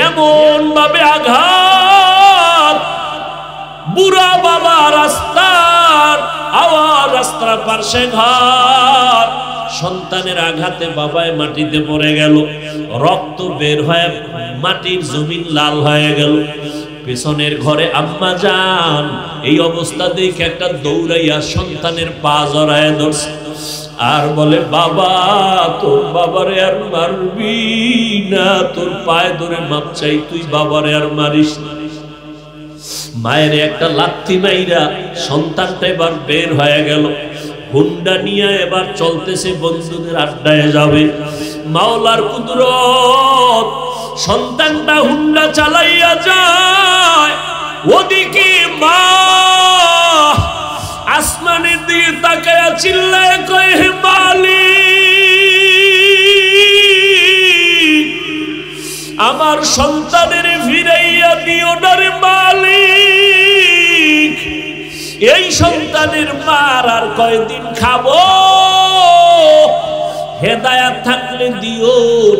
এমন ভাবে আঘাত, বুড়া বাবা রাস্তার আওয়াজ, রাস্তার পাশে ঘর, সন্তানের আঘাতে বাবায় মাটিতে পড়ে গেল, রক্ত বের হয়ে মাটির জমিন লাল হয়ে গেল। পেছনের ঘরে আম্মা যান এই অবস্থা দেখে একটা দৌড়াইয়া সন্তানের পা জড়ায় ধরছে আর বলে, বাবা তোর বাবারে আর মারবি না, তোর পায়ে ধরে মাপ চাই, তুই বাবারে আর মারিস না। মায়ের একটা লাথি মাইরা সন্তানটা এবার বের হয়ে গেল, হুন্ডা নিয়ে এবার চলতেছে বন্ধুদের আড্ডায় যাবে। মাওলার কুদরত, সন্তানটা হুন্ডা চালাইয়া যায়, ওদিকে মা আসমানের দিকে তাকায়া চিল্লায় কয়, হে মালিক, আমার সন্তানের ফিরাইয়া দিও না রে মালিক, এই সন্তানের মার আর কয়দিন খাবো, হেদায়াত থাকলে দিও,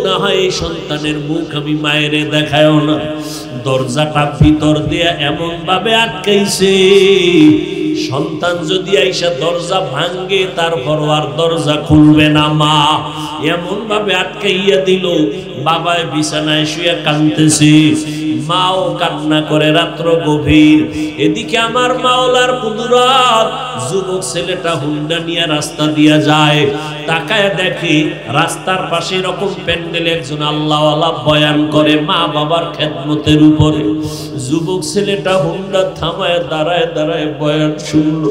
না হয় এই সন্তানের মুখ আমি মায়েরে দেখায়ও না। দরজাটা ভিতর দিয়ে এমন ভাবে আটকাইছে, সন্তান যদি আইসা দরজা ভাঙ্গে তারপর আর দরজা খুলবে না। মা এমন ভাবে আটকাইয়া দিল, বাবায় বিছানায় শুয়ে কাঁদতেছে, মাও কান্না করে, রাত্র গভীর। এদিকে আমার মাওলার কুদরত, যুবক ছেলেটা হুন্ডা নিয়ে রাস্তা দিয়া যায়, তাকায় দেখে রাস্তার পাশে এরকম প্যান্ডেলে একজন আল্লাহওয়ালা বয়ান করে মা বাবার খেদমতের উপরে। যুবক ছেলেটা হুন্ডা থামায় দাঁড়ায় দাঁড়ায় বয়ান শুনল,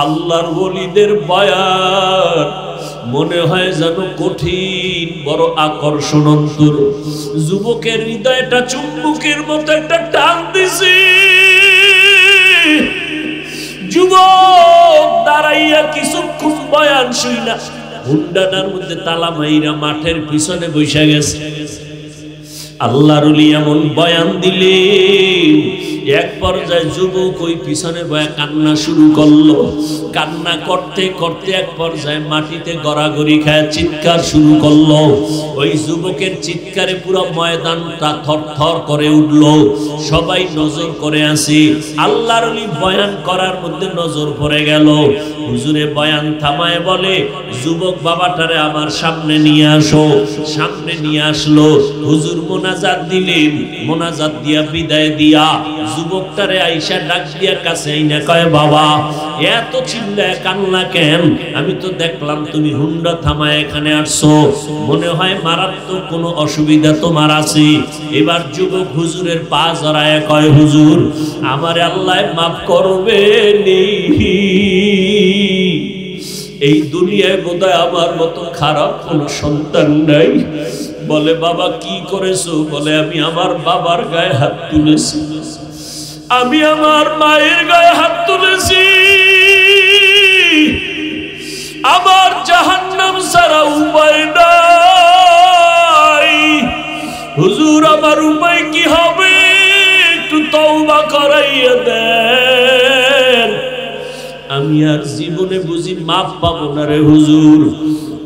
আল্লাহর ওলিদের বয়ান, মনে হয় যেন কঠিন, বড় আকর্ষণ অন্তর। যুবকের হৃদয়টা চুম্বকের মতো একটা টান দিছে। যুবক দাঁড়াইয়া কিছুক্ষণ বয়ান শুইনা হুন্ডাটার মধ্যে তালা মাইরা মাঠের পিছনে বসে গেছে। আল্লাহর ওলি এমন বয়ান দিলেন, এক পর্যায়ে যুবক ওই পিছনে বয়া কান্না শুরু করলো। কান্না করতে করতে এক পর্যায়ে মাটিতে গড়াগড়ি খায় চিৎকার শুরু করলো। ওই যুবকের চিৎকারে পুরো ময়দানটা থরথর করে উঠলো। সবাই নজর করে আছে। আল্লাহর ওলি বয়ান করার মধ্যে নজর পড়ে গেল। হুজুরে বয়ান থামায় বলে, যুবক বাবাটারে আমার সামনে নিয়ে আসো। সামনে নিয়ে আসলো। হুজুর মোনাজাত দিলেন। মোনাজাত দিয়া বিদায় দিয়া যুবকটারে আইসা ডাক দিয়া কাছে আইনা কয়, বাবা এত চিল্লায় কান্না কেন? আমি তো দেখলাম তুমি হুন্ডা থামায় এখানে আসছো, মনে হয় মারাত্মক কোনো অসুবিধা তোমার আছে। এবার যুবক হুজুরের পা জড়ায় কয়, হুজুর আমারে আল্লাহ মাফ করবে নি, এই দুনিয়ায় বোধহয় আমার মতো খারাপ কোনো সন্তান নাই। বলে, বাবা কি করেছো? বলে, আমি আমার বাবার গায়ে হাত তুলেছি, আমি আমার মায়ের গায়ে হাত তুলেছি, আমার জাহান্নাম ছাড়া উপায় নাই। হুজুর আমার উপায় কি হবে? একটু তওবা করাইয়া দেন, আমি আর জীবনে বুঝি মাফ পাবো না রে হুজুর।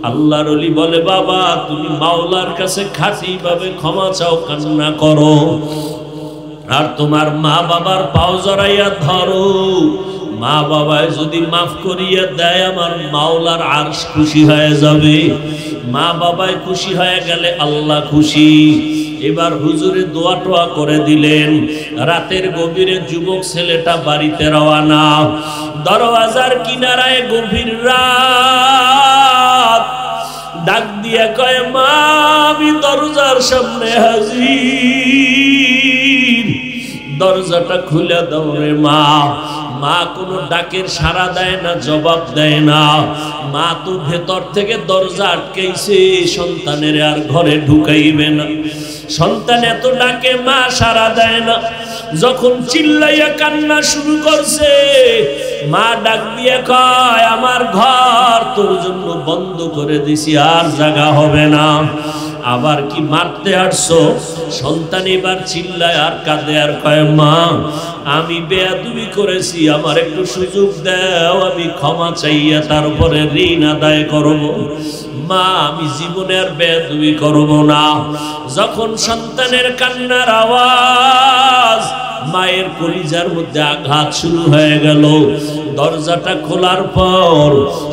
আল্লাহর ওলি বলে, বাবা তুমি মাওলার কাছে খাঁটি ভাবে ক্ষমা চাও, কান্না করো, আর তোমার মা বাবার পাও জড়াইয়া ধরো। মা বাবায় যদি মাফ করিয়া দেয় আমার মাওলার আরশ খুশি হয়ে যাবে। মা বাবায় খুশি হয়ে গেলে আল্লাহ খুশি। এবার হুজুরে দোয়া টোয়া করে দিলেন। রাতের গভীরে যুবক ছেলেটা বাড়িতে রওয়ানা। দরওয়াজার কিনারায় গভীর রাত, ডাক দিয়া কয়, মা আমি দরজার সামনে হাজির, দরজাটা খুলে দাও রে মা। মা কোনো ডাকের সাড়া দেয় না, জবাব দেয় না। মা তো ভেতর থেকে দরজা আটকাইছে, সন্তানের আর ঘরে ঢুকাইবে না। সন্তান এত ডাকে, মা সাড়া দেয় না। যখন চিল্লাইয়া কান্না শুরু করছে, মা ডাক দিয়ে কয়, আমার ঘর তোর জন্য বন্ধ করে দিছি, আর জায়গা হবে না। আবার কি মারতে আসছো? সন্তান এবার চিল্লায় আর কাঁদে আর কয়, মা আমি বেয়াদবি করেছি, আমার একটু সুযোগ দাও, আমি ক্ষমা চাইয়া তারপরে ঋণ আদায় করব। মা আমি জীবনে আর বেয়াদবি করব না। যখন সন্তানের কান্নার আওয়াজ, মায়ের কলিজার মধ্যে আঘাত শুরু হয়ে গেল। দরজাটা খোলার পর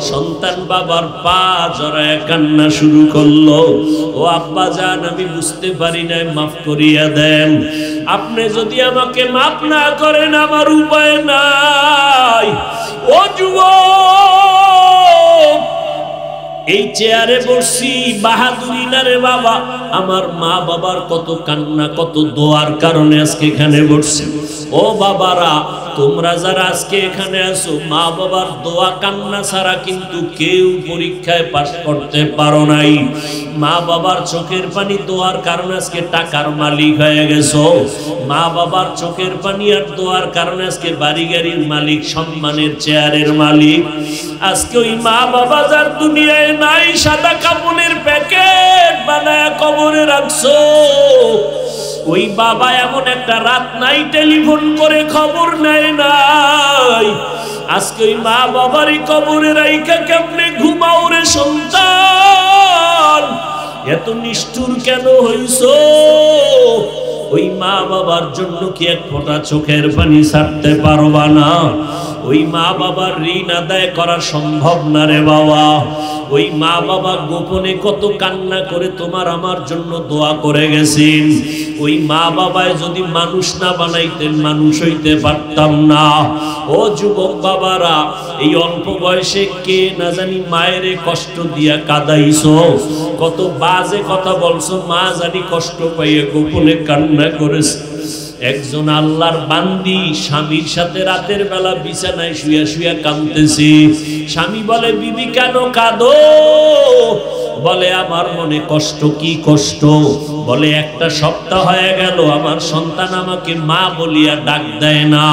সন্তান বাবার পা জড়ায় কান্না শুরু করলো। ও আব্বা জান, আমি বুঝতে পারি নাই, মাফ করিয়া দেন। আপনি যদি আমাকে মাফ না করেন আমার উপায় নাই। ও যুবক, এই চেয়ারে বসছি বাহাদুরি না রে বাবা। আমার মা বাবার কত কান্না, কত দোয়ার কারণে আজকে এখানে বসছি। ও বাবারা, তোমরা যারা আজকে এখানে আছো, মা বাবার দোয়া কান্না ছাড়া কিন্তু কেউ পরীক্ষায় পাস করতে পারো নাই। মা বাবার চোখের পানি দোয়ার কারণে আজকে টাকার মালিক হয়ে গেছো। মা বাবার চোখের পানি আর দোয়ার কারণে আজকে বাড়ি গাড়ির মালিক, সম্মানের চেয়ারের মালিক। আজকে ওই মা বাবা যার দুনিয়ায় নাই, সাদা কাপড়ের প্যাকেট বানায় কবরে রাখছো। ওই বাবা এমন একটা রাত নাই টেলিফোন করে খবর নেয় নাই। আজকে ওই মা বাবারই কবরে রাইখা কেমনে ঘুমাও রে সন্তান? এত নিষ্ঠুর কেন হইছো? ওই মা বাবার জন্য কি এক ফোঁটা চোখের পানি ছাড়তে পারবা না? ওই মা বাবার ঋণ আদায় করা সম্ভব না রে বাবা। ওই মা বাবা গোপনে কত কান্না করে তোমার আমার জন্য দোয়া করে গেছেন। ওই মা বাবায় যদি মানুষ না বানাইতেন, মানুষ হইতে পারতাম না। ও যুবক বাবারা, এই অল্প বয়সে কে না জানি মায়ের কষ্ট দিয়া কাঁদাইছো, কত বাজে কথা বলছো, মা জানি কষ্ট পাইয়ে গোপনে কান্না করেছে। একজন আল্লাহর বান্দি স্বামীর সাথে রাতের বেলা বিছানায় শুয়া শুয়া কাঁদতেছে। স্বামী বলে, বিবি কেন কাঁদো? বলে, আমার মনে কষ্ট। কি কষ্ট? বলে, একটা সপ্তাহ হয়ে গেল আমার সন্তান আমাকে মা বলিয়া ডাক দেয় না।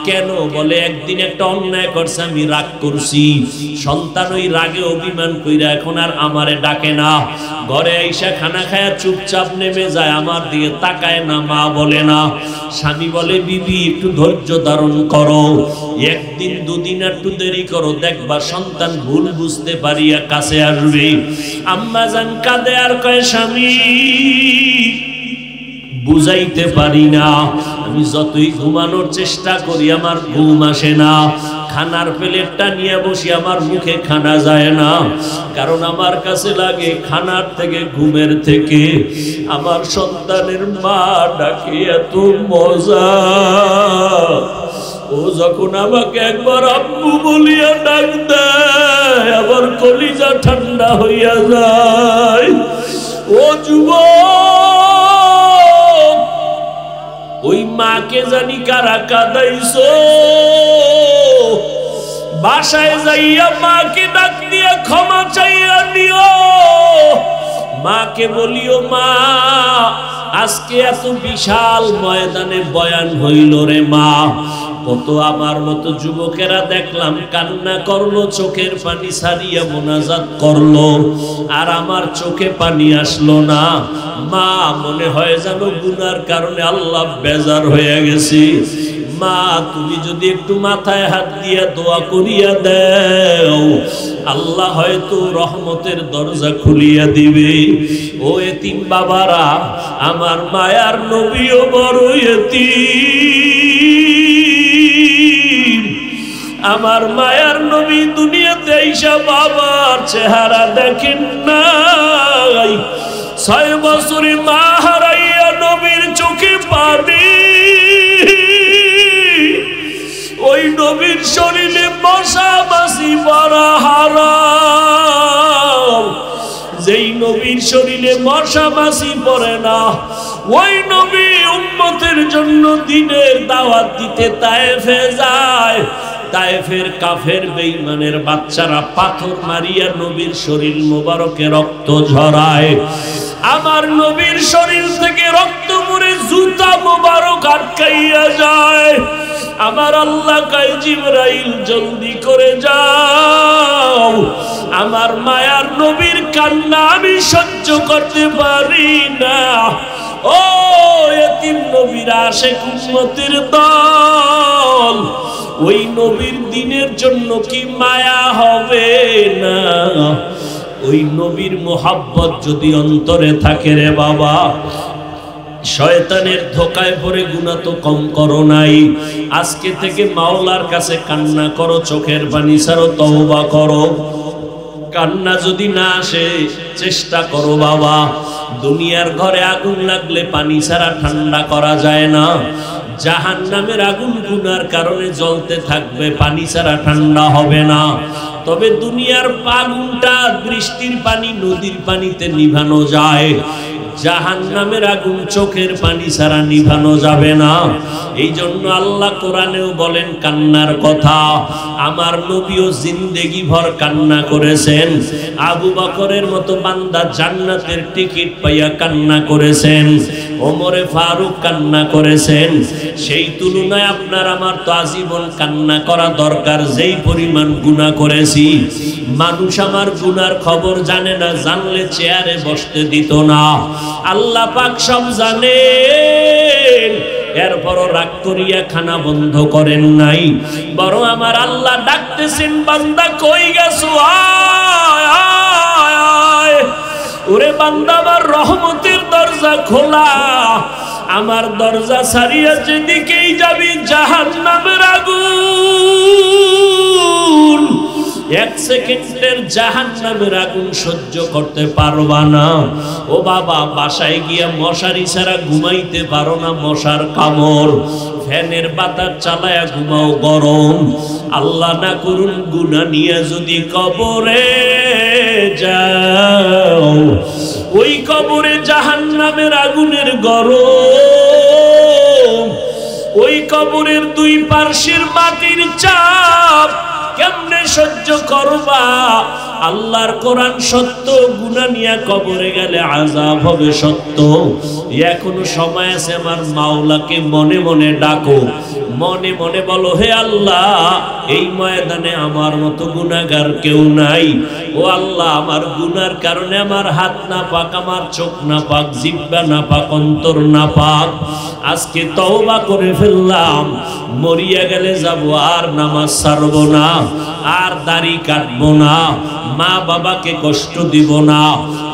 কেন? বলে, একদিন একটা অন্যায় করছে, আমি রাগ করছি। সন্তান ওই রাগে অভিমান কইরা এখন আর আমারে ডাকে না। ঘরে আইসা খানা খায়া চুপচাপ নেমে যায়, আমার দিকে তাকায় না, মা বলে না। স্বামী বলে, বিবি একটু ধৈর্য ধারণ করো, একদিন দুদিন একটু দেরি করো, দেখবা সন্তান ভুল বুঝতে পারিয়া কাছে আসবে। আম্মা জান কাঁদে আর কয়, স্বামী বুঝাইতে পারি না, আমি যতই ঘুমানোর চেষ্টা করি আমার ঘুম আসে না। খানার প্লেটটা নিয়ে বসি, আমার মুখে খানা যায় না, কারণ আমার কাছে লাগে খানার থেকে, ঘুমের থেকে আমার সন্তানের মা ডাকে এত মজা। ও যখন আমাকে একবার আব্বু বলিয়া ডাক দেয়, আবার কলিজা ঠান্ডা হইয়া যায়। ও যুবক, ওই মাকে জানি কারা কাঁদাইছো। বাসায় যাইয়া মাকে ডাক দিয়া ক্ষমা চাইয়া নিও। মাকে বলিও, মা আজকে এত বিশাল ময়দানে বয়ান হইল রে মা, কত আমার মতো যুবকেরা দেখলাম কান্না করলো, চোখের পানি ছাড়িয়া মোনাজাত করলো, আর আমার চোখে পানি আসলো না। মা মনে হয় যেন গুনার কারণে আল্লাহ বেজার হয়ে গেছে। মা তুমি যদি একটু মাথায় হাত দিয়া দোয়া করিয়া দাও, আল্লাহ হয়তো রহমতের দরজা খুলিয়া দিবে। ও এতিম বাবারা, আমার মায়ার নবীও বড় এতিম। আমার মায়ার নবী দুনিয়াতে আইসা বাবার চেহারা দেখেন নাই। 6 বছরে মা হারাইয়া নবীর চোখে পানি। ওই নবীর শরীরে মশা মাছি পড়া হারাম। যেই নবীর শরীরে মশা মাছি পড়ে না, ওই নবী উম্মতের জন্য দিনের দাওয়াত দিতে তায়েফে যায়। তায়েফের কাফের বেঈমানের বাচ্চারা পাথর মারিয়া নবীর শরীর মোবারকে রক্ত ঝরায়। আমার নবীর শরীর থেকে রক্ত পড়ে জুতা মোবারক আটকাইয়া যায়। আমার আল্লাহ কয়, জিবরাইল জলদি করে যাও, আমার মায়ার নবীর কান্না আমি সহ্য করতে পারি না। ও এতিম নবীর আশিক উম্মতের দল, ওই নবীর দিনের জন্য কি মায়া হবে না? ও ওই নবীর মোহাব্বত যদি অন্তরে থাকে রে বাবা, শয়তানের ধোকায় পড়ে গুনাহ তো কম করো নাই। আজকে থেকে মাওলার কাছে কান্না করো, চোখের পানি ছাড়ো, তওবা করো। কান্না যদি না আসে চেষ্টা করো বাবা। দুনিয়ার ঘরে আগুন লাগলে পানি ছাড়া ঠান্ডা করা যায় না। জাহান্নামের আগুন গুনার কারণে জ্বলতে থাকবে, পানি ছাড়া ঠান্ডা হবে না। তবে দুনিয়ার আগুনটা বৃষ্টির পানি, নদীর পানিতে নিভানো যায়। জাহান্নামের আগুন চোখের পানি ছাড়া নিভানো যাবে না। এই জন্য আল্লাহ কোরআনেও বলেন কান্নার কথা। আমার নবীও জিন্দেগি ভর কান্না করেছেন। আবু বকরের মতো বান্দা জান্নাতের টিকিট পাইয়া কান্না করেছেন। ওমরে ফারুক কান্না করেছেন। সেই তুলনায় আপনার আমার তো আজীবন কান্না করা দরকার। যেই পরিমাণ গুনাহ করেছি, মানুষ আমার গুনার খবর জানে না, জানলে চেয়ারে বসতে দিত না। আল্লাহ পাক সব জানেন, এরপরও রাগ করিয়া খানা বন্ধ করেন নাই। বরং আমার আল্লাহ ডাকতেছেন, বান্দা কই গেছো, আয় আয় আয়। ওরে বান্দা, আমার রহমতের দরজা খোলা। আমার দরজা ছাড়িয়া যেদিকেই যাবি জাহান্নামের আগুন। এক সেকেন্ডের জাহান্নামের আগুন সহ্য করতে পারবা না। ও বাবা, বাসায় গিয়া মশারি ছাড়া ঘুমাইতে পারো না, মশার কামড়। ফ্যানের বাতাস চালায়া ঘুমাও, গরম। আল্লাহ না করুন গুনাহ নিয়ে যদি কবরে যাও, ওই কবরে জাহান্নামের আগুনের গরম। ওই কবরের দুই পার্শ্বের মাটির চাপ কেমনে সহ্য করবা? আল্লাহর কোরআন সত্য, গুনাহ নিয়ে কবরে গেলে আযাব হবে সত্য। এখনো সময় আছে, আমার মাওলাকে মনে মনে ডাকো, মনে মনে বলো, হে আল্লাহ, এই ময়দানে আমার মতো গুনাহগার কেউ নাই। ও আল্লাহ, আমার গুনার কারণে আমার হাত না পাক, আমার চোখ না পাক, জিহ্বা না পাক, অন্তর না পাক। আজকে তওবা করে ফেললাম, মরিয়া গেলে যাব, আর নামাজ ছাড়বো না, আর দাড়ি কাটবো না, মা বাবাকে কষ্ট দিব না,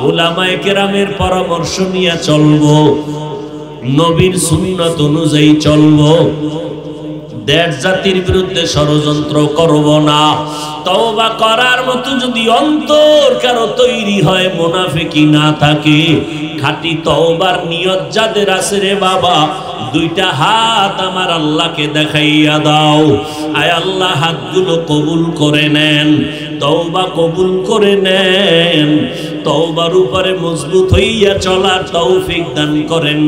উলামায়ে কেরামের পরামর্শ নিয়ে চলবো, নবীর সুন্নাত অনুযায়ী চলবো, দেশ জাতির বিরুদ্ধে ষড়যন্ত্র করব না। তওবা করার মতো যদি অন্তর কারো তৈরি হয়, মুনাফিকি না থাকে, খাঁটি তওবার নিয়ত যাদের আছে রে বাবা, দুইটা হাত আমার আল্লাহকে দেখাইয়া দাও। আয় আল্লাহ, হাতগুলো কবুল করে নেন, তওবা কবুল করে নেন, তওবার উপরে মজবুত হইয়া চলার তৌফিক দান করেন,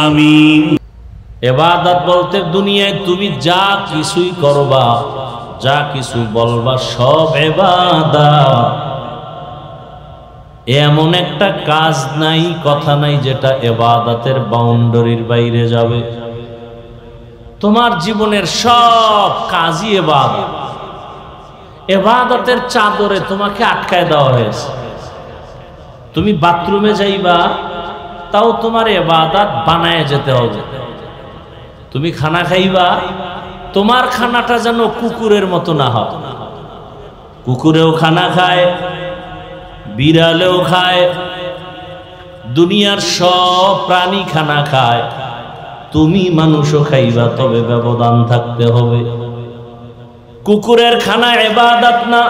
আমিন। ইবাদত বলতে দুনিয়ায় তুমি যা কিছুই করবা, যা কিছু বলবা, সব ইবাদত। এমন একটা কাজ নাই, কথা নাই যেটা ইবাদতের বাউন্ডারির বাইরে যাবে। তোমার জীবনের সব কাজই ইবাদত। ইবাদতের চাদরে তোমাকে আটকায় দেওয়া হয়েছে। তুমি বাথরুমে যাইবা, তাও তোমার ইবাদত বানায় যেতে হবে। তুমি খানা খাইবা, তোমার খানাটা যেন কুকুরের মতো না হয়। কুকুরেও খানা খায়, বিড়ালেও খায়, দুনিয়ার সব প্রাণী খানা খায়, তুমি মানুষও খাইবা, তবে ব্যবধান থাকতে হবে। কুকুরের খানা ইবাদত না,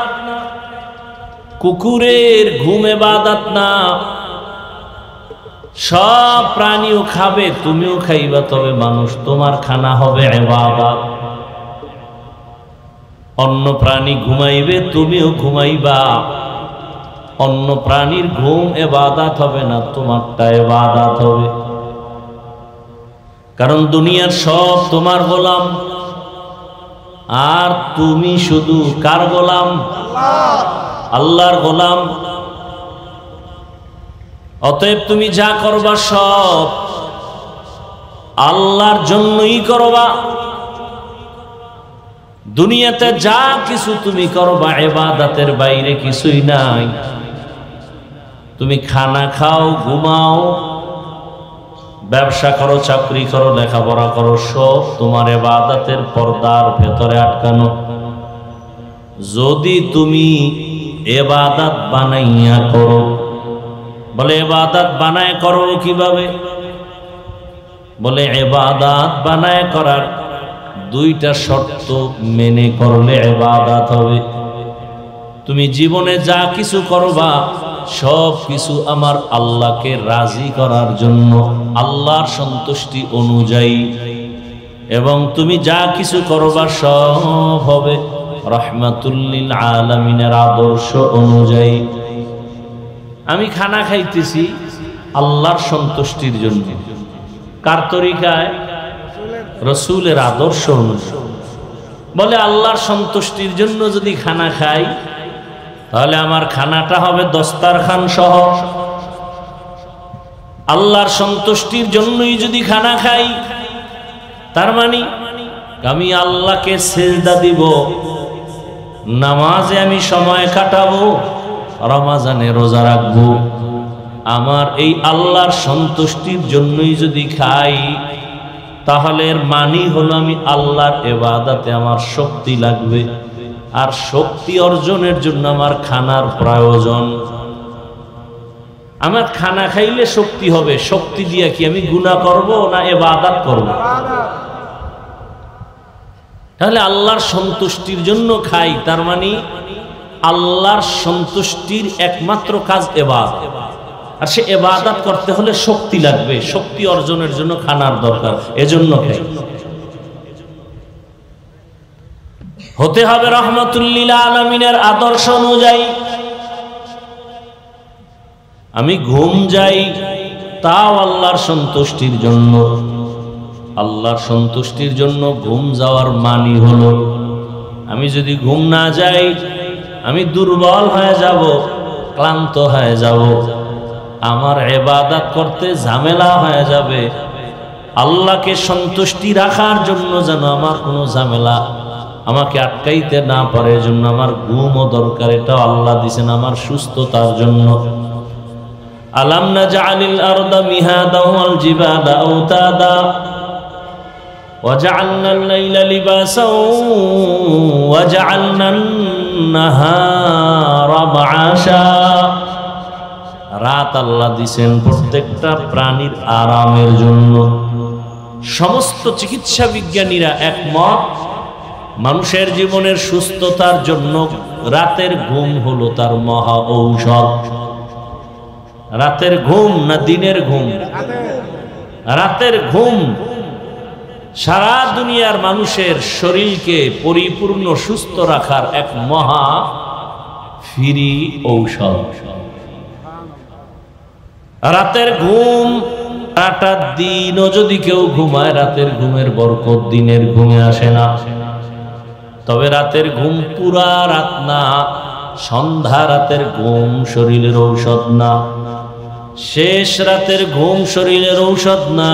কুকুরের ঘুম ইবাদত না। সব প্রাণীও খাবে, তুমিও খাইবা, তবে মানুষ, তোমার খানা হবে ইবাদত। অন্য প্রাণী ঘুমাইবে, তুমিও ঘুমাইবা, অন্য প্রাণীর ঘুম ইবাদত হবে না, তোমারটা ইবাদত হবে। কারণ দুনিয়ার সব তোমার গোলাম, আর তুমি শুধু কার গোলাম? আল্লাহর গোলাম। অতএব তুমি যা করবা সব আল্লাহর জন্যই করবা। দুনিয়াতে যা কিছু তুমি করবা ইবাদতের বাইরে কিছুই নাই। তুমি খানা খাও, ঘুমাও, ব্যবসা করো, চাকরি করো, লেখাপড়া করো, সব তোমার ইবাদতের পর্দার ভেতরে আটকানো। যদি তুমি ইবাদত বানাইয়া করো। বলে ইবাদত বানায় করো কিভাবে? বলে ইবাদত বানায় করার দুইটা শর্ত মেনে করলে ইবাদত হবে। তুমি জীবনে যা কিছু করবা সব কিছু আমার আল্লাহকে রাজি করার জন্য, আল্লাহর সন্তুষ্টি অনুযায়ী, এবং তুমি যা কিছু করবা সব হবে রাহমাতুল লিল আলামিনের আদর্শ অনুযায়ী। আমি খানা খাইতেছি আল্লাহর সন্তুষ্টির জন্য, কার তরিকায়? রাসূলের আদর্শ অনুযায়ী। বলে আল্লাহর সন্তুষ্টির জন্য যদি খানা খাই তাহলে আমার খানাটা হবে দস্তারখান সহ। আল্লাহর সন্তুষ্টির জন্যই যদি খানা খাই তার মানে আমি আল্লাহকে সিজদা দিব, নামাজে আমি সময় কাটাবো, রমজানে রোজা রাখবো। আমার এই আল্লাহর সন্তুষ্টির জন্যই যদি খাই তাহলে এর মানে হলো আমি আল্লাহর ইবাদতে আমার শক্তি লাগবে, আর শক্তি অর্জনের জন্য আমার খানার প্রয়োজন। আমার খানা খাইলে শক্তি হবে, শক্তি দিয়ে কি আমি গুনাহ করব না ইবাদত করব? তাহলে আল্লাহর সন্তুষ্টির জন্য খাই, তার মানে আল্লাহর সন্তুষ্টির একমাত্র কাজ ইবাদত, আর সে ইবাদত করতে হলে শক্তি লাগবে, শক্তি অর্জনের জন্য খানার দরকার, এজন্য খাই। হতে হবে রাহমাতুল লিল আলামিনের আদর্শ অনুযায়ী। আমি ঘুম যাই তাও আল্লাহর সন্তুষ্টির জন্য। আল্লাহর সন্তুষ্টির জন্য ঘুম যাওয়ার মানে হলো আমি যদি ঘুম না যাই আমি দুর্বল হয়ে যাব, ক্লান্ত হয়ে যাব, আমার ইবাদত করতে ঝামেলা হয়ে যাবে। আল্লাহকে সন্তুষ্টি রাখার জন্য যেন আমার কোনো ঝামেলা আমাকে আটকাইতে না পারে, এজন্য আমার ঘুমও দরকার। এটা আল্লাহ দিয়েছেন আমার সুস্থতার জন্য। আলাম নাজআলিল আরদা মিহাদা ওয়াল জিবালা আওতাদা ওয়াজআলনাল লাইলা লিবাসা ওয়াজআলনান নাহারা মাআশা। রাত আল্লাহ দিয়েছেন প্রত্যেকটা প্রাণীর আরামের জন্য। সমস্ত চিকিৎসা বিজ্ঞানীরা একমত, মানুষের জীবনের সুস্থতার জন্য রাতের ঘুম হলো তার মহা ঔষধ। রাতের ঘুম না দিনের ঘুম? রাতের ঘুম সারা দুনিয়ার মানুষের শরীরকে পরিপূর্ণ সুস্থ রাখার এক মহা ফ্রি ঔষধ। রাতের ঘুম সারাটা দিনও যদি কেউ ঘুমায় রাতের ঘুমের বরকত দিনের ঘুমে আসে না। তবে রাতের ঘুম পুরা রাত না, সন্ধ্যা রাতের ঘুম শরীরের ঔষধ না, শেষ রাতের ঘুম শরীরের ঔষধ না,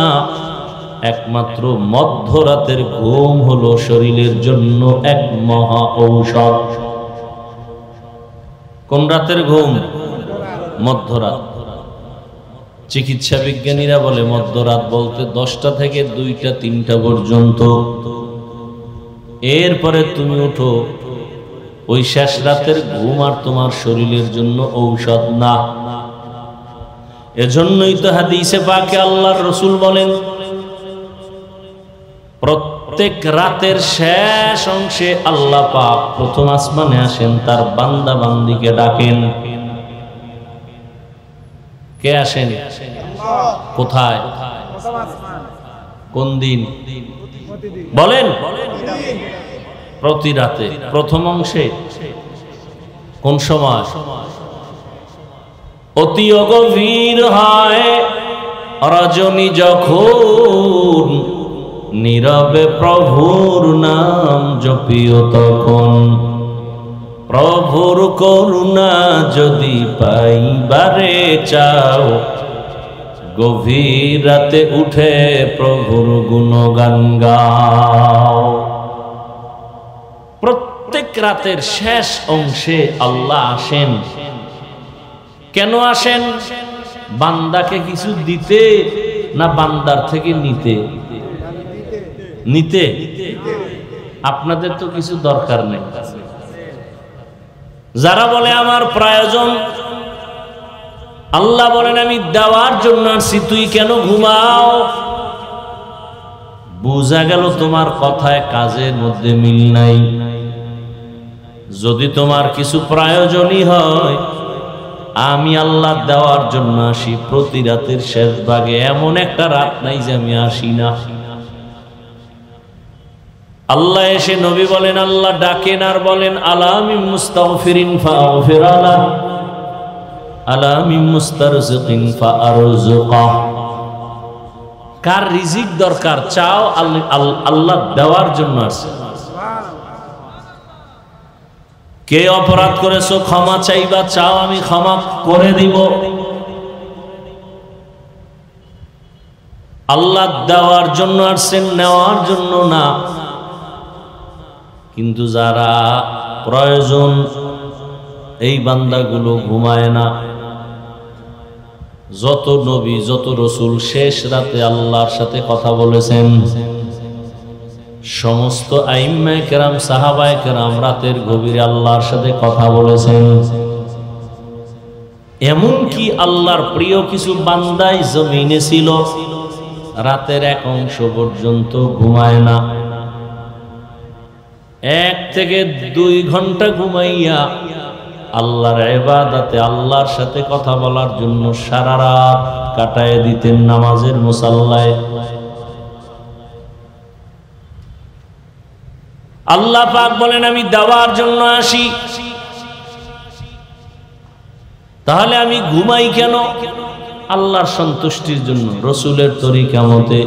একমাত্র মধ্যরাতের ঘুম হলো শরীরের জন্য এক মহা ঔষধ। কোন রাতের ঘুম? মধ্যরাত। চিকিৎসা বিজ্ঞানীরা বলে মধ্যরাত বলতে 10টা থেকে 2টা 3টা পর্যন্ত। এরপরে তুমি উঠো, ওই শেষ রাতের ঘুম আর তোমার শরীরের জন্য ঔষধ না। এজন্যই তো হাদিসে পাকে আল্লাহর রাসূল বলেন প্রত্যেক রাতের শেষ অংশে আল্লাহ পাক প্রথম আসমানে আসেন, তার বান্দা বান্দীকে ডাকেন। কে আসেন? কোথায়? কোন দিন? বলেন। প্রতি রাতে প্রথম অংশে। কোন সময়? অতি গভীর হয় রজনী যখন, নীরবে প্রভুর নাম জপিও তখন। প্রভুর করুণা যদি পাইবারে চাও, গভীর রাতে উঠে প্রভুর গুণগান গাও। প্রত্যেক রাতের শেষ অংশে আল্লাহ আসেন। কেন আসেন? বান্দাকে কিছু দিতে না বান্দার থেকে নিতে? নিতে। আপনাদের তো কিছু দরকার নেই, যারা বলে আমার প্রয়োজন, আল্লাহ বলেন আমি দেওয়ার জন্য আসছি, তুই কেন ঘুমাও? বোঝা গেল তোমার কথায় কাজের মধ্যে মিল নাই। যদি তোমার কিছু প্রয়োজনই হয়, আমি আল্লাহ দেওয়ার জন্য আসি। প্রতি রাতের শেষ ভাগে এমন একটা রাত নাই যে আমি আসি না। আল্লাহ এসে নবী বলেন, আল্লাহ ডাকেন আর বলেন আলা মিন মুস্তাগফিরিন ফাগফির লাহ, আলা মিন মুস্তারজিকিন ফাআরযুকাহ। কার রিজিক দরকার চাও, আল্লাহ দেওয়ার জন্য আছে। কে অপরাধ করেছো ক্ষমা চাইবা, চাও আমি ক্ষমা করে দিব। আল্লাহ দেওয়ার জন্য আসছেন, নেওয়ার জন্য না। কিন্তু যারা প্রয়োজন, এই বান্দাগুলো ঘুমায় না। যত নবী যত রসুল শেষ রাতে আল্লাহর সাথে কথা বলেছেন। সমস্ত আইম্মায়ে কেরাম, সাহাবায়ে কেরাম রাতের গভীরে আল্লাহর সাথে কথা বলেছেন। এমনকি আল্লাহর প্রিয় কিছু বান্দাই জমিনে ছিল, রাতের এক অংশ পর্যন্ত ঘুমায় না। 1 থেকে 2 ঘন্টা ঘুমাইয়া আল্লাহর ইবাদতে, আল্লাহর সাথে কথা বলার জন্য সারা রাত কাটায় দিতেন নামাজের মুসাল্লায়। আল্লাহ পাক বলেন আমি দেওয়ার জন্য আসি। তাহলে আমি ঘুমাই কেন? আল্লাহর সন্তুষ্টির জন্য, রসুলের তরিকা মতে,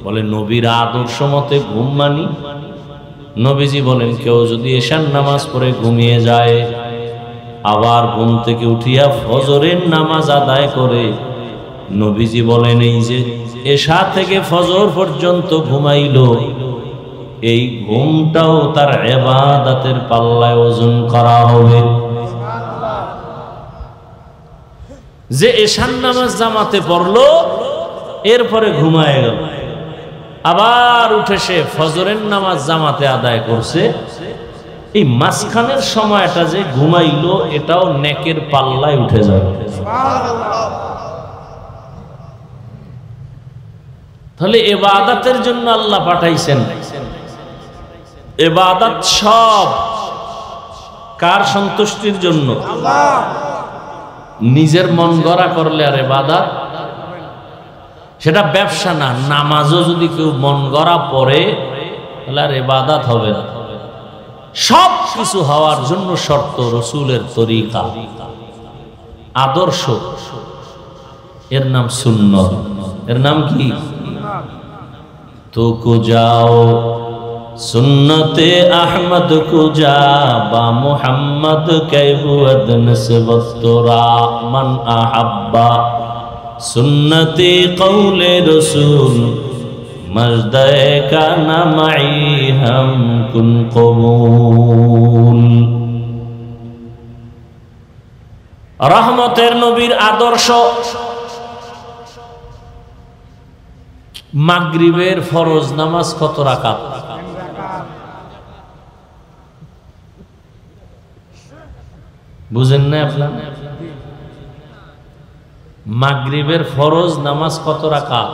বলে নবীর আদর্শ মতে ঘুম মানি। নবীজি বলেন কেউ যদি এশার নামাজ পড়ে ঘুমিয়ে যায়, আবার ঘুম থেকে উঠিয়া ফজরের নামাজ আদায় করে, নবীজি বলেন এই যে এশা থেকে ফজর পর্যন্ত ঘুমাইল, এই ঘুমটাও তার ইবাদতের পাল্লায় ওজন করা হবে। যে এশার নামাজ জামাতে পড়লো, এরপরে ঘুমায় গেল, আবার উঠে সে ফজরের নামাজ জামাতে আদায় করছে, এই মাঝখানের সময়টা যে ঘুমাইলো, এটাও নেকের পাল্লায় উঠে যাবে। তাহলে ইবাদতের জন্য আল্লাহ পাঠাইছেন। ইবাদত সব কার সন্তুষ্টির জন্য? নিজের মন গড়া করলে আর ইবাদত, সেটা ব্যবসা না। নামাজও যদি কেউ মন গড়া পড়ে, তাহলে আর ইবাদত হবে না। সব কিছু হওয়ার জন্য শর্ত রসুলের তরিকা, আদর্শ, এর নাম সুন্নত। এর নাম কি? তো কো যাও সুন্নতে আহমদ কো যা, বা মুহাম্মদ কে বুয়দ নসবত তোরা, মান আহাব্বা সুন্নতে কৌলে রসুল, মজদায়ে কানা মাই হাম কুন কবুল। রহমতের নবীর আদর্শ। মাগরিবের ফরজ নামাজ কত রাকাত? বুঝেন না আপনার? মাগরিবের ফরজ নামাজ কত রাকাত?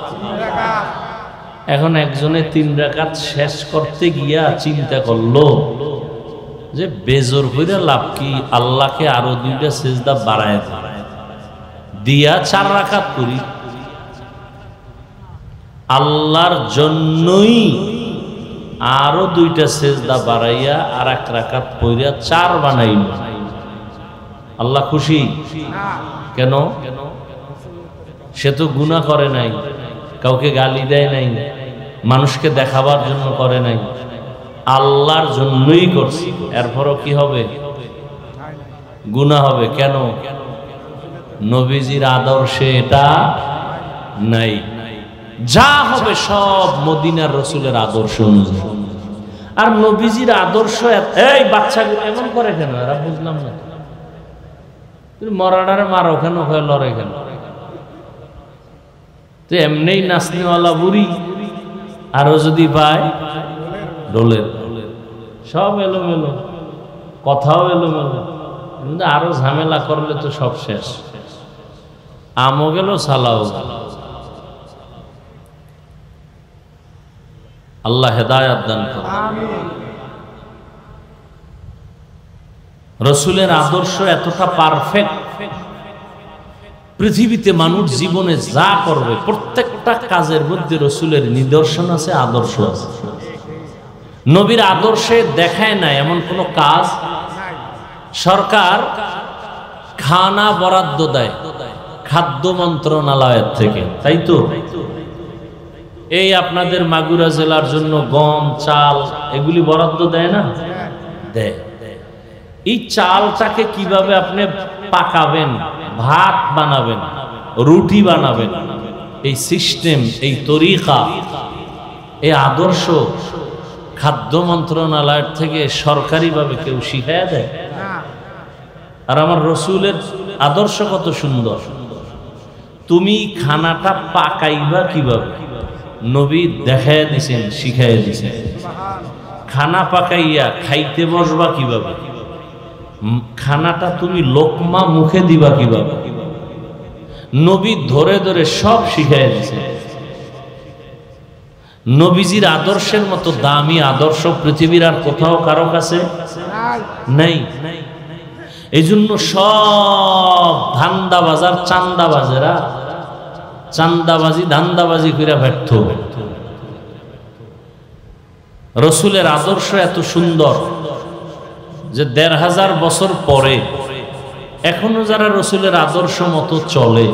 এখন একজনে 3 রাকাত শেষ করতে গিয়া চিন্তা করলো যে বেজোর হইয়া লাভ কি, আল্লাহকে আরো 2টা সিজদা বাড়ায় দিয়া 4 রাকাত করি। আল্লাহর জন্যই আরো 2টা সিজদা বাড়াইয়া আর 1 রাকাত পড়িয়া 4 বানাইল। আল্লাহ খুশি কেন? সে তো গুনাহ করে নাই, কাউকে গালি দেয় নাই, মানুষকে দেখাবার জন্য করে নাই, আল্লাহর জন্যই করছে। এরপরও কি হবে? গুনাহ হবে। কেন? নবীজির আদর্শে এটা নাই। যা হবে সব মদিনার রসুলের আদর্শ অনুযায়ী। আর নবীজির আদর্শ, এই বাচ্চাগুলো এমন করে কেন? এরা বুঝলাম না। তুমি মরাডারে মারো কেন, হয়ে লড়ে কেন? তো এমনি নাচনিওয়ালা বুড়ি, আরো যদি পায় ডোলের, সব এলোমেলো, কথাও এলোমেলো। কিন্তু আরো ঝামেলা করলে তো সব শেষ, আমও গেল সালাও গেল। আল্লাহ হেদায়াত দান করুন। রসুলের আদর্শ এতটা পারফেক্ট, পৃথিবীতে মানুষ জীবনে যা করবে প্রত্যেকটা কাজের মধ্যে রসুলের নিদর্শন আছে, আদর্শ আছে। নবীর আদর্শে দেখায় না এমন কোন কাজ। সরকার খানা বরাদ্দ দেয় খাদ্য মন্ত্রণালয়ের থেকে, তাই তো? এই আপনাদের মাগুরা জেলার জন্য গম, চাল এগুলি বরাদ্দ দেয় না? দেয়। এই চালটাকে কিভাবে আপনি পাকাবেন, ভাত বানাবেন, রুটি বানাবেন, এই সিস্টেম, এই তরিকা, এই আদর্শ খাদ্য মন্ত্রণালয়ের থেকে সরকারিভাবে কেউ শিখাইয়া দেয়? আর আমার রসুলের আদর্শ কত সুন্দর। তুমি খানাটা পাকাইবা কিভাবে, নবী দেখাইয়া দিছেন, শিখাইয়া দিছেন। খানা পাকাইয়া খাইতে বসবা কিভাবে, খানাটা তুমি লোকমা মুখে দিবা কিভাবে, নবী ধরে ধরে সব শিখাইয়া দিছেন। নবীজির আদর্শের মতো দামি আদর্শ পৃথিবীর আর কোথাও কারো কাছে নাই। এই জন্য সব ধান্দাবাজার চান্দাবাজেরা চান্দাবাজি ধান্দাবাজি করে ব্যর্থ। রসুলের আদর্শ এত সুন্দর যে ১৫০০ বছর পরে এখনো যারা রসুলের আদর্শ মতো চলে,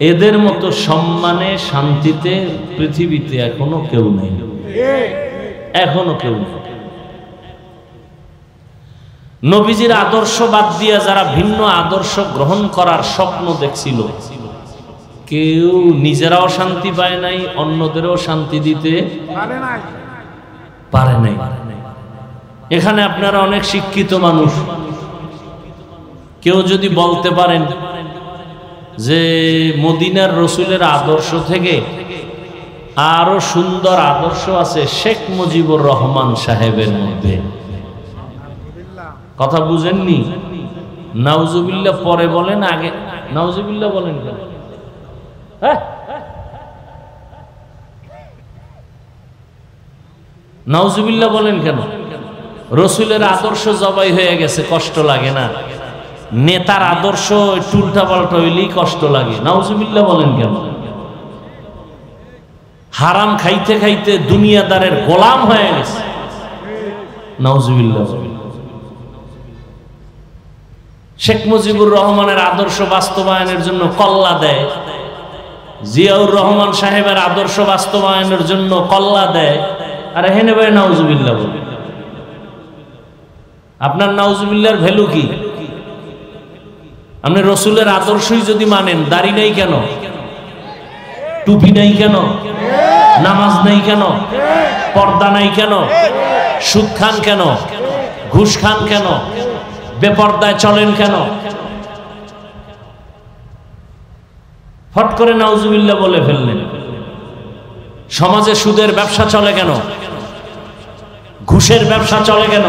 এদের মতো সম্মানে শান্তিতে পৃথিবীতে এখনো কেউ নেই, এখনো কেউ নেই। নবীজির আদর্শ বাদ দিয়া যারা ভিন্ন আদর্শ গ্রহণ করার স্বপ্ন দেখছিল, কেউ নিজেরাও শান্তি পায় নাই, অন্যদেরও শান্তি দিতে পারে নাই। এখানে আপনারা অনেক শিক্ষিত মানুষ, কেউ যদি বলতে পারেন যে মদিনার রসুলের আদর্শ থেকে আরো সুন্দর আদর্শ আছে শেখ মুজিবুর রহমান সাহেবের মধ্যে, কথা বুঝেননি? নাউজুবিল্লাহ পরে বলেন, আগে নাউজুবিল্লাহ বলেন কেন? নাউজুবিল্লাহ বলেন কেন? রসুলের আদর্শ জবাই হয়ে গেছে, কষ্ট লাগে না? নেতার আদর্শ উল্টা পাল্টা হইলেই কষ্ট লাগে, নাউজুবিল্লাহ বলেন কেন? হারাম খাইতে খাইতে দুনিয়াদারের গোলাম হয়ে গেছে, নাউজুবিল্লাহ। শেখ মুজিবুর রহমানের আদর্শ বাস্তবায়নের জন্য কল্লা দেয়, জিয়াউর রহমান সাহেবের আদর্শ বাস্তবায়নের জন্য কল্লা দেয়, আর হেনে ভাই নাউজুবিল্লাহ বলে। আপনার নাউজুবিল্লাহর ভ্যালু কি? আপনি রসুলের আদর্শই যদি মানেন, দাড়ি নাই কেন, টুপি নাই কেন, নামাজ নাই কেন, পর্দা নাই কেন, সুদ খান কেন, ঘুষ খান কেন, বেপর্দায় চলেন কেন? ফট করে নাউজুবিল্লাহ বলে ফেললেন। সমাজে সুদের ব্যবসা চলে কেন, ঘুষের ব্যবসা চলে কেন,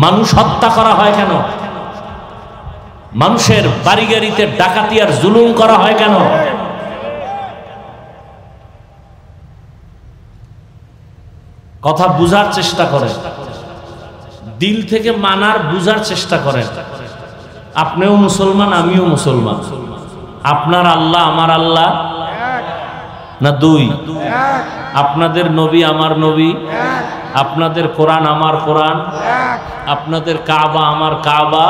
মানুষ হত্যা করা হয় কেন, মানুষের বাড়ি গাড়িতে ডাকাতি আর জুলুম করা হয় কেন? কথা বুঝার চেষ্টা করেন, দিল থেকে মানার বুঝার চেষ্টা করেন। আপনিও মুসলমান, আমিও মুসলমান। আপনার আল্লাহ আমার আল্লাহ না দুই? আপনাদের নবী আমার নবী, আপনাদের কোরআন আমার কোরআন, আপনাদের কাবা আমার কাবা,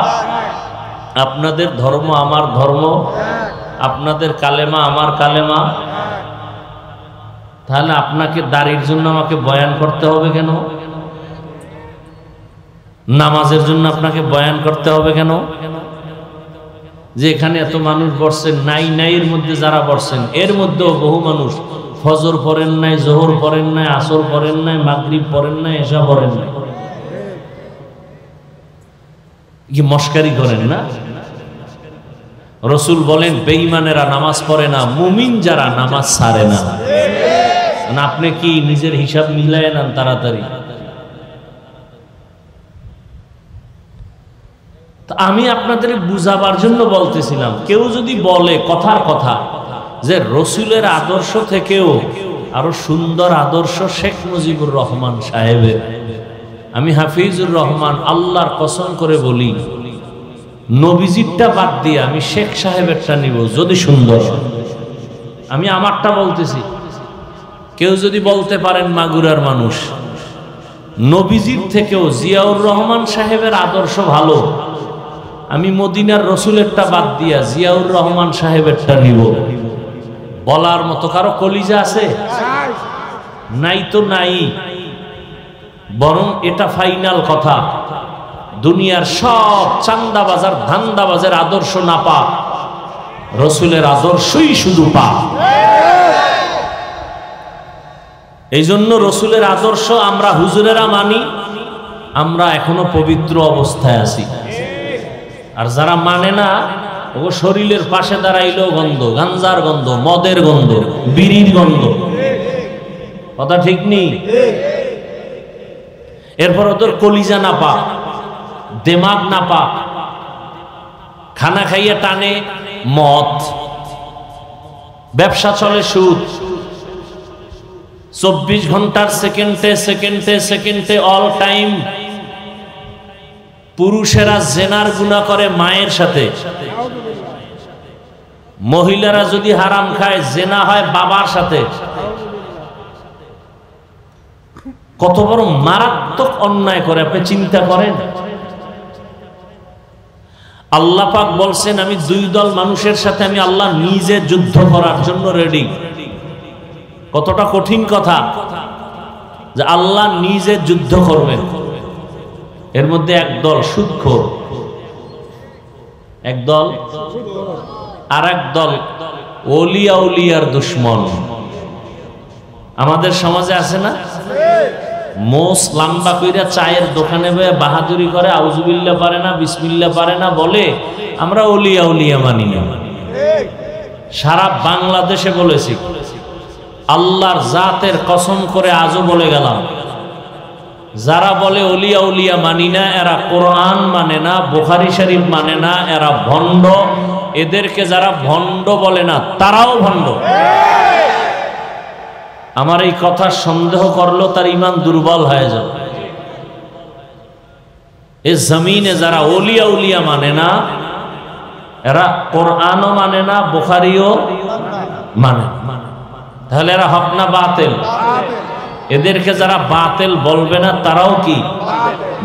আপনাদের ধর্ম আমার ধর্ম, আপনাদের কালেমা আমার কালেমা। তাহলে আপনাকে দাড়ির জন্য আমাকে বয়ান করতে হবে কেন? নামাজের জন্য আপনাকে বয়ান করতে হবে কেন? যে এখানে এত মানুষ বসছেন, নাই নাইয়ের মধ্যে যারা বসছেন, এর মধ্যেও বহু মানুষ ফজর পড়েন নাই, জোহর পড়েন নাই, আসর পড়েন নাই, মাগরিব পড়েন নাই, এশা পড়েন নাই। কি মস্কারি করেন না? রসুল বলেন বেঈমানেরা নামাজ পড়ে না, মুমিন যারা নামাজ ছাড়ে না। আপনি কি নিজের হিসাব মিলায় নেন তাড়াতাড়ি? তো আমি আপনাদের বুঝাবার জন্য বলতেছিলাম, কেউ যদি বলে কথার কথা যে রসুলের আদর্শ থেকেও আরো সুন্দর আদর্শ শেখ মুজিবুর রহমান সাহেবের, আমি হাফিজুর রহমান আল্লাহর কসম করে বলি, নবীজিরটা বাদ দিয়ে আমি শেখ সাহেবেরটা নিব যদি সুন্দর। আমি আমারটা বলতেছি, কেউ যদি বলতে পারেন মাগুরার মানুষ নবীজির থেকেও জিয়াউর রহমান সাহেবের আদর্শ ভালো, আমি মদিনার রসুলেরটা বাদ দিয়া জিয়াউর রহমান সাহেবেরটা নিব, বলার মতো কারো কলিজা আছে? নাই তো নাই। বরং এটা ফাইনাল কথা, দুনিয়ার সব চান্দাবাজার ধান্দাবাজের আদর্শ না পা, রসুলের আদর্শই শুধু পা। এই জন্য রসুলের আদর্শ আমরা হুজুরেরা মানি, আমরা এখনো পবিত্র অবস্থায় আছি। আর যারা মানে না, ও শরীরের পাশে দাঁড়াইলেও গন্ধ, গাঞ্জার গন্ধ, মদের গন্ধ, বিড়ির গন্ধ। কথা ঠিক নেই? এরপর ওদের কলিজা না পা, দেমাগ না পা, খানা খাইয়ে টানে মদ, ব্যবসা চলে সুদ, 24 ঘন্টার সেকেন্ডে সেকেন্ডে সেকেন্ডে অল টাইম। পুরুষেরা জেনার গুনাহ করে মায়ের সাথে, মহিলারা যদি হারাম খায় জেনা হয় বাবার সাথে। কত বড় মারাত্মক অন্যায় করে আপনি চিন্তা করেন। আল্লাহ পাক বলছেন, আমি দুই দল মানুষের সাথে আমি আল্লাহ নিজে যুদ্ধ করার জন্য রেডি। কতটা কঠিন কথা যে আল্লাহ নিজে যুদ্ধ করবেন। এর মধ্যে একদল সুদখোর, একদল, আর একদল ওলিয়া উলিয়ার দুশ্মন। আমাদের সমাজে আছে না, মোস লাম্বা কইরা চায়ের দোকানে বাহাদুরি করে, আউজুবিল্লাহ পারে না, বিসমিল্লাহ পারে না, বলে আমরা ওলিয়া উলিয়া মানি না। সারা বাংলাদেশে বলেছি, আল্লাহর জাতের কসম করে আজও বলে গেলাম, যারা বলে ওলিয়া উলিয়া মানি না, এরা কোরআন মানে না, বুখারী শরীফ মানে না, এরা ভণ্ড। এদেরকে যারা ভণ্ড বলে না, তারাও ভণ্ড। আমার এই কথা সন্দেহ করলো তার ঈমান দুর্বল হয়ে যাবে। এই জমিনে যারা ওলিয়া উলিয়া মানে না, এরা কোরআনও মানে না, বুখারীও মানে না, তাহলে এরা হক না বাতিল? এদেরকে যারা বাতিল বলবে না, তারাও কি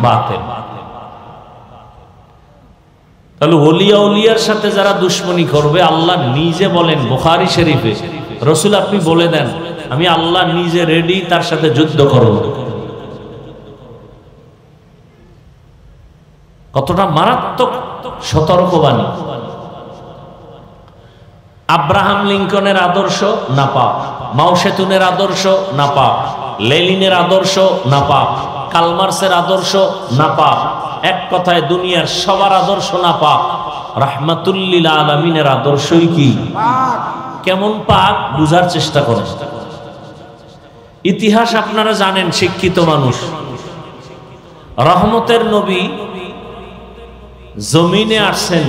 বাতিল? তাহলে ওলিয়া উলিয়ার সাথে যারা দুশ্মনী করবে, আল্লাহ নিজে বলেন বুখারী শরীফে, রসুল আপনি বলে দেন আমি আল্লাহ নিজে রেডি তার সাথে যুদ্ধ করব। কতটা মারাত্মক সতর্কবাণী। আব্রাহাম লিঙ্কনের আদর্শ না পাপ, মাও সেতুনের আদর্শ না পাপ, লেনিনের আদর্শ না পাপ, কালমার্সের আদর্শ না পাপ। এক কথায় দুনিয়ার সবার আদর্শ না পাপ, রাহমাতুল্লিল আলামিনের আদর্শই কি কেমন পাক বুঝার চেষ্টা করেন। ইতিহাস আপনারা জানেন, শিক্ষিত মানুষ, রহমতের নবী জমিনে আসছেন,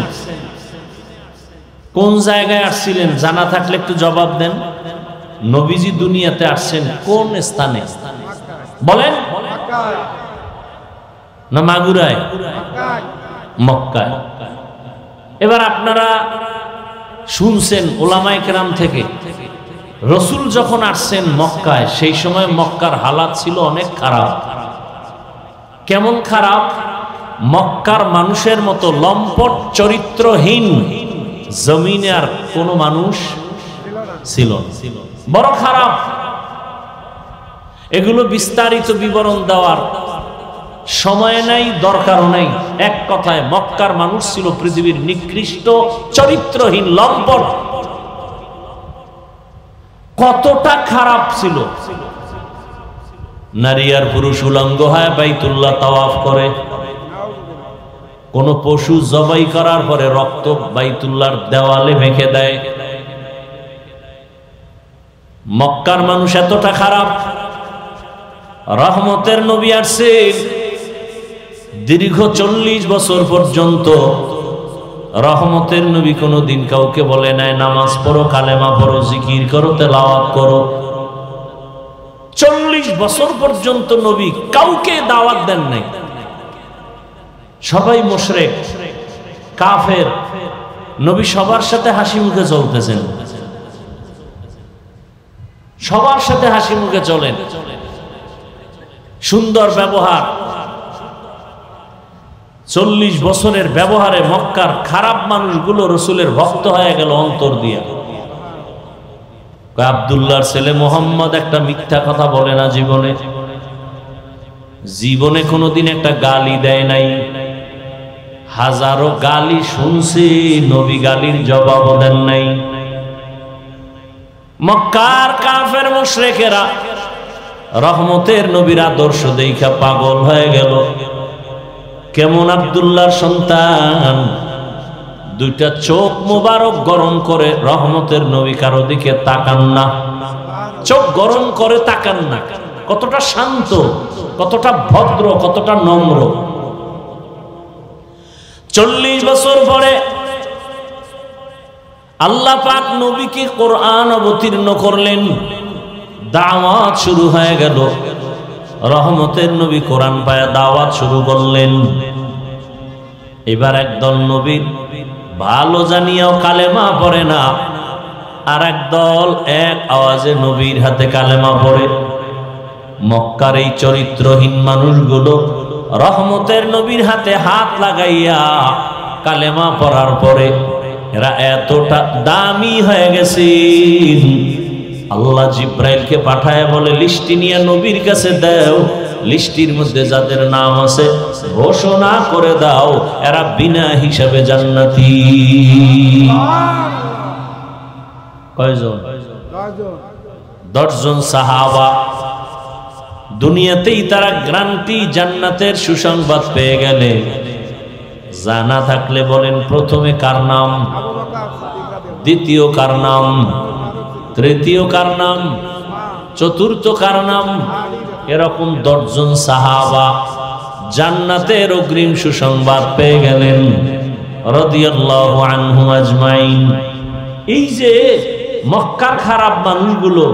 কোন জায়গায় আসছিলেন জানা থাকলে একটু জবাব দেন। নবীজি দুনিয়াতে আসছেন কোন স্থানে বলেন? না মাগুরায়? মক্কায়। এবার আপনারা শুনছেন ওলামায়ে কেরাম থেকে, রসুল যখন আসছেন মক্কায়, সেই সময় মক্কার হালাত ছিল অনেক খারাপ। কেমন খারাপ? মক্কার মানুষের মতো লম্পট চরিত্রহীন জমিনে আর কোন মানুষ ছিল, বড় খারাপ। এগুলো বিস্তারিত বিবরণ দেওয়ার সময় নাই, দরকারও নাই। এক কথায় মক্কার মানুষ ছিল পৃথিবীর নিকৃষ্ট চরিত্রহীন লম্পট। কতটা খারাপ ছিল! নারী আর পুরুষ উলঙ্গ হয় বাইতুল্লাহ তাওয়াফ করে, কোন পশু জবাই করার পরে রক্ত বাইতুল্লাহর দেওয়ালে মেখে দেয়। মক্কার মানুষ এতটা খারাপ। রহমতের নবী আসছেন, দীর্ঘ 40 বছর পর্যন্ত রহমতের নবী কোনদিন কাউকে বলে নাই নামাজ পড়ো, কালেমা পড়ো, জিকির করো, তেলাওয়াত করো। 40 বছর পর্যন্ত নবী কাউকে দাওয়াত দেন নাই। সবাই মুশরিক, কাফের। নবী সবার সাথে হাসি মুখে চলতেছেন, সবার সাথে হাসি মুখে চলেন, সুন্দর ব্যবহার। 40 বছরের ব্যবহারে মক্কার খারাপ মানুষগুলো রসুলের ভক্ত হয়ে গেল অন্তর দিয়া। আব্দুল্লাহর ছেলে মোহাম্মদ একটা মিথ্যা কথা বলে না জীবনে, জীবনে কোনোদিন একটা গালি দেয় নাই। হাজারো গালি শুনছি, নবী গালির জবাব দেন নাই। মক্কার কাফের মুশরিকেরা রহমতের নবীর আদর্শ দেখা পাগল হয়ে গেল। কেমন আব্দুল্লাহর সন্তান, দুইটা চোখ মোবারক গরম করে রহমতের নবী কারো দিকে তাকান না, চোখ গরম করে তাকান না। কতটা শান্ত, কতটা ভদ্র, কতটা নম্র। 40 বছর পরে আল্লাহ পাক নবীকে কোরআন অবতীর্ণ করলেন, দাওয়াত শুরু হয়ে গেল। রহমতের নবী কোরআন পায়া দাওয়াত শুরু করলেন। এবার একদল নবীর ভালো জানিয়াও কালেমা পড়ে না, আর একদল এক আওয়াজে নবীর হাতে কালেমা পড়ে। মক্কার এই চরিত্রহীন মানুষগুলো রহমতের নবীর হাতে হাত লাগাইয়া কালেমা পড়ার পরে এরা এতটা দামি হয়ে গেছে, আল্লাহ জিব্রাইলকে পাঠায় বলে লিস্টি নিয়ে নবীর কাছে দাও, লিস্টির মধ্যে যাদের নাম আছে ঘোষণা করে দাও এরা বিনা হিসাবে জান্নাতি। কয়জন? 10 জন সাহাবা। দুনিয়াতেই তারা গ্যারান্টি জান্নাতের সুসংবাদ পেয়ে গেলে। জানা থাকলে বলেন প্রথমে কার নাম, দ্বিতীয় কার নাম, তৃতীয় কার নাম, চতুর্থ কার নাম? এরকম 10 জন সাহাবা জান্নাতের অগ্রিম সুসংবাদ পেয়ে গেলেন রাদিয়াল্লাহু আনহুম আজমাইন। এই যে মক্কার খারাপ মানুষগুলো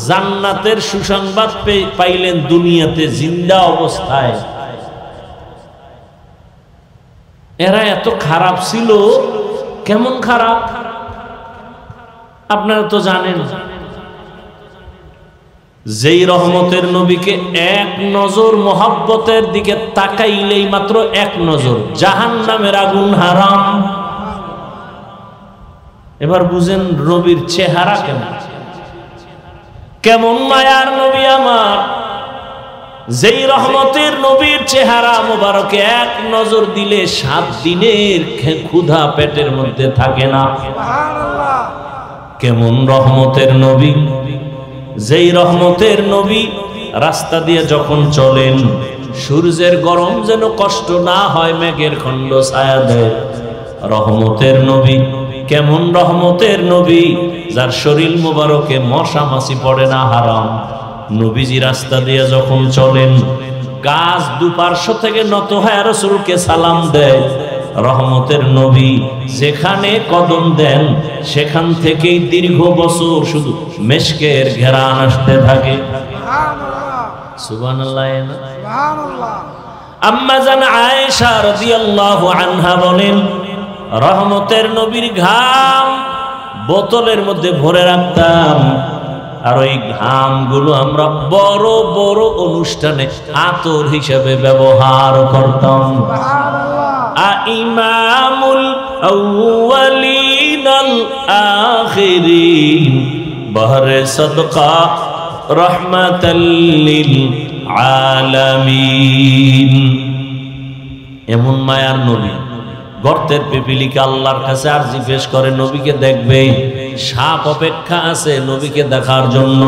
জান্নাতের সুসংবাদ পাইলেন দুনিয়াতে জিন্দা অবস্থায়। এরা এত খারাপ ছিল। কেমন খারাপ আপনারা তো জানেন। যেই রহমতের নবীকে এক নজর মোহাব্বতের দিকে তাকাইলেই মাত্র এক নজর জাহান্নামের আগুন হারাম। এবার বুঝেন নবীর চেহারা কেমন, কেমন মায়ার নবী আমার। যেই রহমতের নবীর চেহারা মোবারকে এক নজর দিলে 7 দিনের ক্ষুধা পেটের মধ্যে থাকে না। কেমন রহমতের নবী, যেই রহমতের নবী রাস্তা দিয়ে যখন চলেন সূর্যের গরম যেন কষ্ট না হয়, মেঘের খণ্ড ছায়া দেয়। রহমতের নবী, কেমন রহমতের নবী যার শরীর মোবারকে মশা মাছি পড়ে না, হারাম। নবীজি রাস্তা দিয়ে যখন চলেন গাছ দুপার্শ্ব থেকে নত হয়ে রাসূলকে সালাম দেয়। রহমতের নবী যেখানে কদম দেন সেখান থেকেই দীর্ঘ বছর শুধু মেশকের ঘেরান আসতে থাকে। সুবহানাল্লাহ, সুবহানাল্লাহ। আম্মা জান আয়েশা রাদিয়াল্লাহু আনহা বলেন, রহমতের নবীর ঘাম বোতলের মধ্যে ভরে রাখতাম, আর ওই ঘামগুলো আমরা বড় বড় অনুষ্ঠানে আতর হিসেবে ব্যবহার করতাম। ইমামুল আউয়ালিন আল আখিরিন বহরে সদকা রাহমাতাল লিল আলামিন। এমন মায়ার নবী, গর্তের পিপিলিকা আল্লাহর কাছে আরজি পেশ করে নবীকে দেখবে। সাপ অপেক্ষা আছে নবীকে দেখার জন্য।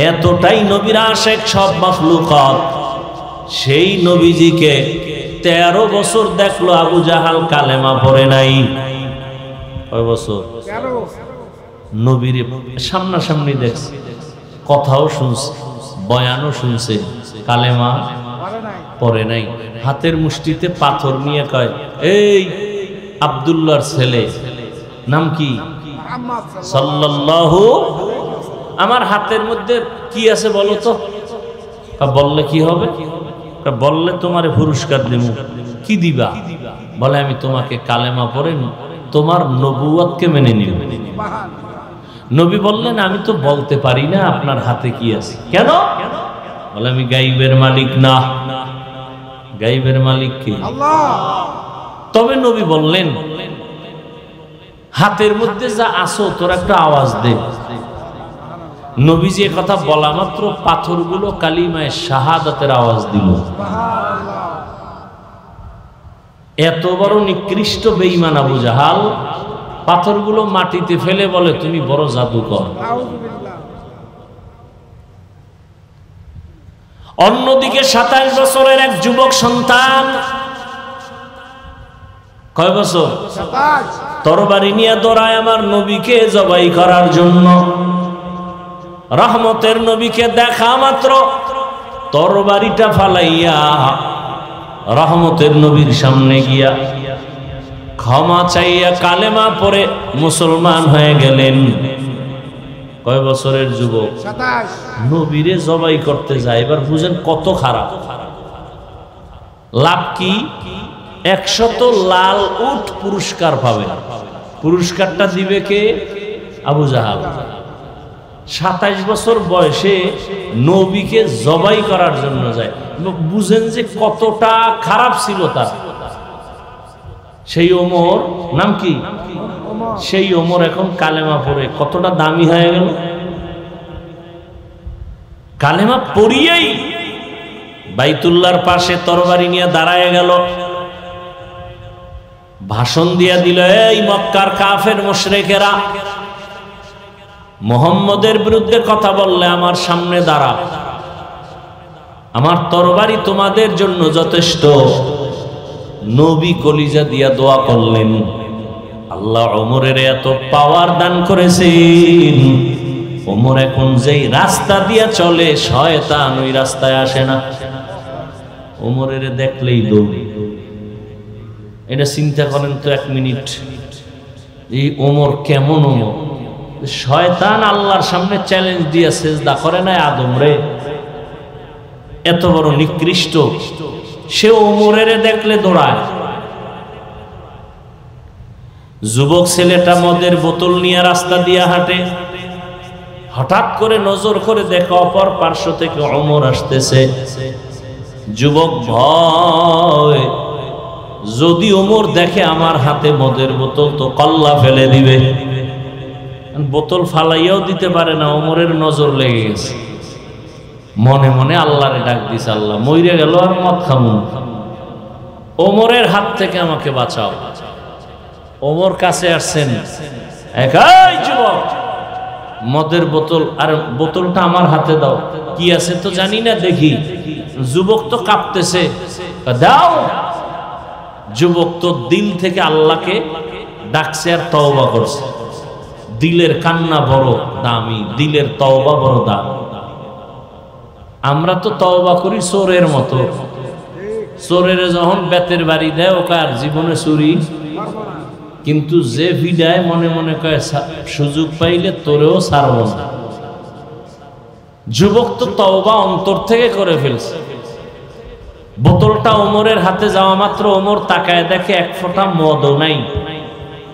এতটাই নবীর আশেক সব মাখলুকাত। সেই নবীজিকে 13 বছর দেখলো আবু জাহাল, কালেমা পড়ে নাই। কয় বছর? নবীর সামনাসামনি দেখছে, কথাও শুনছে, বয়ানও শুনছে, কালেমা পরে নাই। হাতের মুষ্টিতে পাথর নিয়ে কয়, এই আব্দুল্লাহর ছেলে, নাম কি? সাল্লাল্লাহু। আমার হাতের মধ্যে কি আছে বলো তো? বললে কি হবে? বললে তোমারে পুরস্কার দেব। কি দিবা? বলে আমি তোমাকে কালেমা পড়ে তোমার নবুয়তকে মেনে নিব। নবী বললেন আমি তো বলতে পারি না আপনার হাতে কি আছে। কেন? বলে আমি গাইবের মালিক না। গাইবের মালিক কি? আল্লাহ। তবে নবী বললেন হাতের মধ্যে যা আসো তোর একটা আওয়াজ দে। নবীজি কথা বলা মাত্র পাথরগুলো কালিমায়ে শাহাদাতের আওয়াজ দিল। এত বড় নিকৃষ্ট বেঈমান আবু জাহাল পাথরগুলো মাটিতে ফেলে বলে তুমি বড় জাদুকর। অন্যদিকে 27 বছরের এক যুবক সন্তান, কয় বছর? 27। তরবারি নিয়ে দৌড়ায় আমার নবীকে জবাই করার জন্য। রহমতের নবীকে দেখা মাত্র তরবারিটা ফালাইয়া রহমতের নবীর সামনে গিয়া ক্ষমা চাইয়া কালেমা পড়ে মুসলমান হয়ে গেলেন। কয় বছরের যুবক? 27। নবীরে জবাই করতে যায়। এবার বুঝেন কত খারাপ। লাভ কি? 100 লাল উট পুরস্কার পাবে। পুরস্কারটা দিবে কে? আবু জাহাল। 27 বছর বয়সে নবীকে জবাই করার জন্য যায়। বুঝেন যে কতটা খারাপ ছিল তার। সেই ওমর, নাম কি? সেই ওমর এখন কালেমা পড়ে কতটা দামি হয়ে গেল। কালেমা পড়িয়েই বাইতুল্লাহর পাশে তরবারি নিয়ে দাঁড়ায় গেল। ভাষণ দিয়া দিল, এই মক্কার কাফের মুশরিকেরা, মুহাম্মদের বিরুদ্ধে কথা বললে আমার সামনে দাঁড়া। আমার তরবারি তোমাদের জন্য যথেষ্ট। নবী কলিজা দিয়া দোয়া করলেন, আল্লাহ ওমরের এত পাওয়ার দান করেছেন, ওমর এখন যেই রাস্তা দিয়া চলে শয়তান ওই রাস্তায় আসে না। ওমরের দেখলেই দৌড়। এটা চিন্তা করেন তো 1 মিনিট, এই ওমর কেমন ওমর? শয়তান আল্লাহর সামনে চ্যালেঞ্জ দিয়ে সেজদা করে না আদম রে। এত বড় নিকৃষ্ট সে ওমরের দেখলে দৌড়ায়। যুবক ছেলেটা মদের বোতল নিয়ে রাস্তা দিয়ে হাঁটে। হঠাৎ করে নজর করে দেখে অপর পার্শ্ব থেকে ওমর আসতেছে। যুবক ভয়, যদি ওমর দেখে আমার হাতে মদের বোতল তো কল্লা ফেলে দিবে। বোতল ফালাইয়াও দিতে পারে না, ওমরের নজর লেগে গেছে। মনে মনে আল্লাহরে ডাক দিছে, আল্লাহ মইরে গেল আর মদ খামু, ওমরের হাত থেকে আমাকে বাঁচাও। ওমর কাছে আসছেন, একাই যুবক মদের বোতল, আর বোতলটা আমার হাতে দাও। কি আছে তো জানি না, দেখি। যুবক তো কাঁপতেছে, দাও। যুবক তো দিল থেকে আল্লাহকে ডাকছে আর তওবা করছে। দিলের কান্না বড় দামি, দিলের তওবা বড় দাম। আমরা তো তওবা করি চোরের মতো। চোরের যখন বেতের বাড়ি দেয় ওকে আর জীবনে চুরি, কিন্তু যে ভিডায় মনে মনে কয় সুযোগ পাইলে তোরেও ছাড়ব না। যুবক তো তওবা অন্তর থেকে করে ফেলছে। বোতলটা ওমরের হাতে যাওয়া মাত্র ওমর তাকায় দেখে 1 ফোঁটা মদও নাই,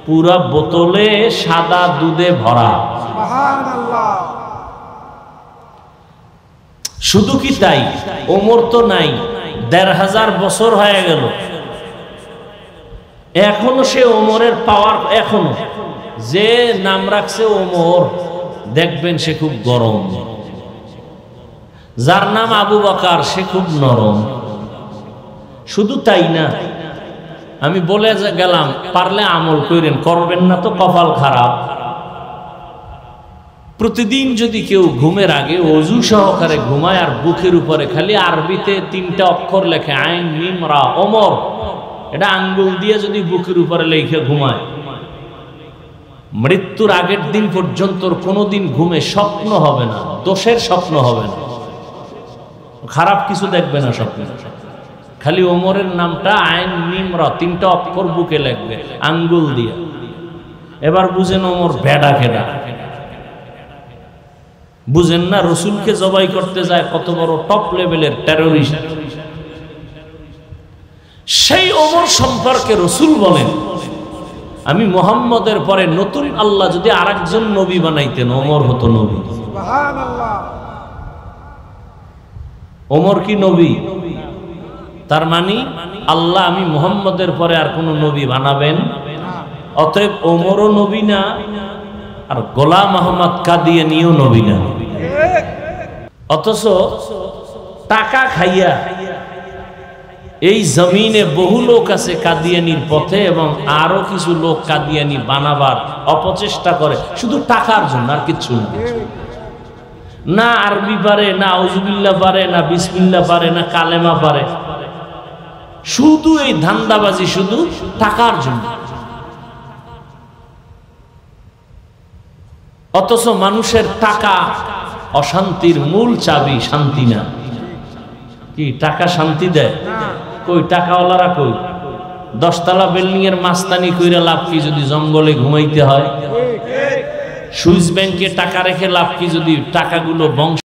পুরা বোতলে সাদা দুধে ভরা। সুবহানাল্লাহ। শুধু কি তাই, ওমর তো নাই, 1500 বছর হয়ে গেল, এখনো সে ওমরের পাওয়ার। এখনো যে নাম রাখছে ওমর, দেখবেন সে খুব গরম। যার নাম আবু বকর সে খুব নরম। শুধু তাই না, আমি বলে গেলাম পারলে আমল করেন, করবেন না তো কপাল খারাপ। প্রতিদিন যদি কেউ ঘুমের আগে ওযু সহকারে ঘুমায় আর বুকের উপরে খালি আরবিতে 3টা অক্ষর লেখে, আইন মিম রা, ওমর, এটা আঙ্গুল দিয়ে যদি বুকের উপরে লিখে ঘুমায়, মৃত্যুর আগের দিন পর্যন্ত কোনোদিন ঘুমে স্বপ্ন হবে না, দোষের স্বপ্ন হবে না, খারাপ কিছু দেখবে না স্বপ্নে। খালি ওমরের নামটা আইন মিম র তিনটা অক্ষর বুকে লাগবে আঙ্গুল দিয়ে। এবার বুঝেন ওমর ভেড়া খেডা, বুঝেন না রসুলকে জবাই করতে যায় কত বড় টপ লেভেলের টেররিস্ট। সেই ওমর সম্পর্কে রসুল বলেন, আমি মুহাম্মদের পরে নতুন আল্লাহ যদি আরেকজন নবী বানাইতেন ওমর হতো নবী। সুবহানাল্লাহ। ওমর কি নবী? তার মানে আল্লাহ আমি মুহাম্মদের পরে আর কোন নবী বানাবেন, অতএব ওমরও নবী না, আর গোলাম আহমদ কাদিয়ানীও নবী না। অথচ টাকা খাইয়া এই জমিনে বহু লোক আছে কাদিয়ানির পথে, এবং আরো কিছু লোক কাদিয়ানি বানাবার অপচেষ্টা করে শুধু টাকার জন্য, আর কিচ্ছু না। না আরবি পারে, না আউযুবিল্লাহ পারে, না বিসমিল্লাহ পারে, না কালেমা পারে, শুধু এই ধান্দাবাজি, শুধু টাকার জন্য। অথচ মানুষের টাকা অশান্তির মূল চাবি, শান্তি না। কি টাকা শান্তি দেয়? কই টাকাওয়ালারা কই? 10 তলা বিল্ডিং এর মাস্তানি কইরা লাভ কি যদি জঙ্গলে ঘুমাইতে হয়? সুইস ব্যাংকে টাকা রেখে লাভ কি যদি টাকাগুলো বংশ